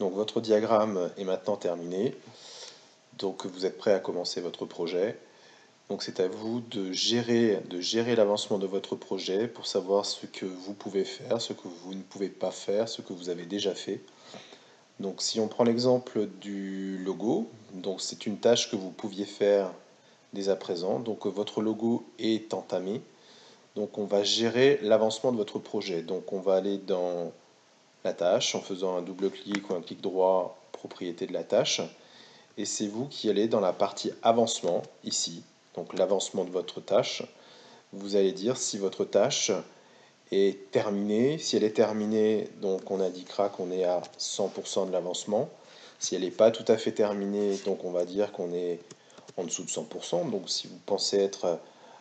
Donc votre diagramme est maintenant terminé, donc vous êtes prêt à commencer votre projet. Donc c'est à vous de gérer l'avancement de votre projet pour savoir ce que vous pouvez faire, ce que vous ne pouvez pas faire, ce que vous avez déjà fait. Donc si on prend l'exemple du logo, donc c'est une tâche que vous pouviez faire dès à présent. Donc votre logo est entamé. Donc on va gérer l'avancement de votre projet. Donc on va aller dans la tâche en faisant un double clic ou un clic droit, propriété de la tâche. Et c'est vous qui allez dans la partie avancement, ici, donc l'avancement de votre tâche. Vous allez dire si votre tâche est terminée. Si elle est terminée, donc on indiquera qu'on est à 100% de l'avancement. Si elle n'est pas tout à fait terminée, donc on va dire qu'on est en dessous de 100%. Donc si vous pensez être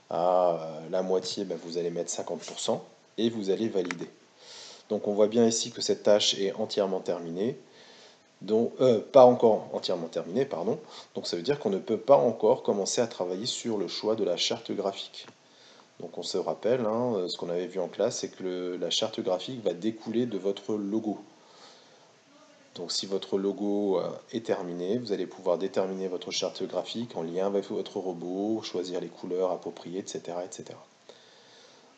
à la moitié, ben vous allez mettre 50% et vous allez valider. Donc on voit bien ici que cette tâche est entièrement terminée. Donc, pas encore entièrement terminée, pardon. Donc ça veut dire qu'on ne peut pas encore commencer à travailler sur le choix de la charte graphique. Donc on se rappelle, hein, ce qu'on avait vu en classe, c'est que la charte graphique va découler de votre logo. Donc si votre logo est terminé, vous allez pouvoir déterminer votre charte graphique en lien avec votre robot, choisir les couleurs appropriées, etc. etc.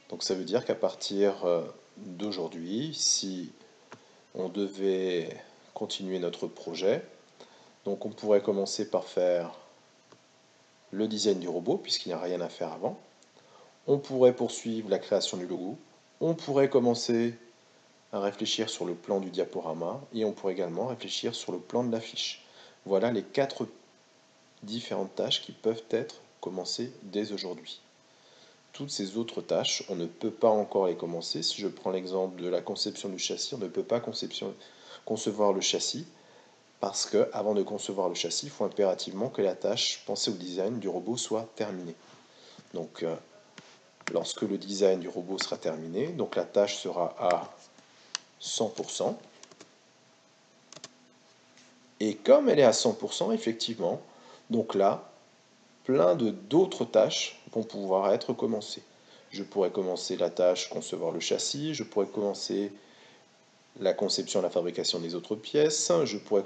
Donc ça veut dire qu'à partir d'aujourd'hui, si on devait continuer notre projet, donc on pourrait commencer par faire le design du robot, puisqu'il n'y a rien à faire avant. On pourrait poursuivre la création du logo. On pourrait commencer à réfléchir sur le plan du diaporama et on pourrait également réfléchir sur le plan de l'affiche. Voilà les 4 différentes tâches qui peuvent être commencées dès aujourd'hui. Toutes ces autres tâches, on ne peut pas encore les commencer. Si je prends l'exemple de la conception du châssis, on ne peut pas concevoir le châssis parce que avant de concevoir le châssis, il faut impérativement que la tâche pensée au design du robot soit terminée. Donc lorsque le design du robot sera terminé, donc la tâche sera à 100%. Et comme elle est à 100%, effectivement, donc là, plein d'autres tâches vont pouvoir être commencées. Je pourrais commencer la tâche concevoir le châssis, je pourrais commencer la conception et la fabrication des autres pièces, je pourrais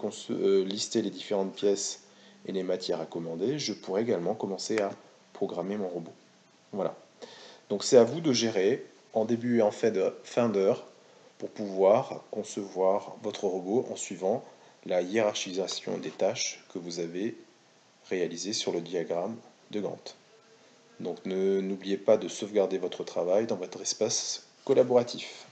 lister les différentes pièces et les matières à commander, je pourrais également commencer à programmer mon robot. Voilà. Donc c'est à vous de gérer en début et en fin d'heure pour pouvoir concevoir votre robot en suivant la hiérarchisation des tâches que vous avez réalisées sur le diagramme de Gantt. Donc n'oubliez pas de sauvegarder votre travail dans votre espace collaboratif.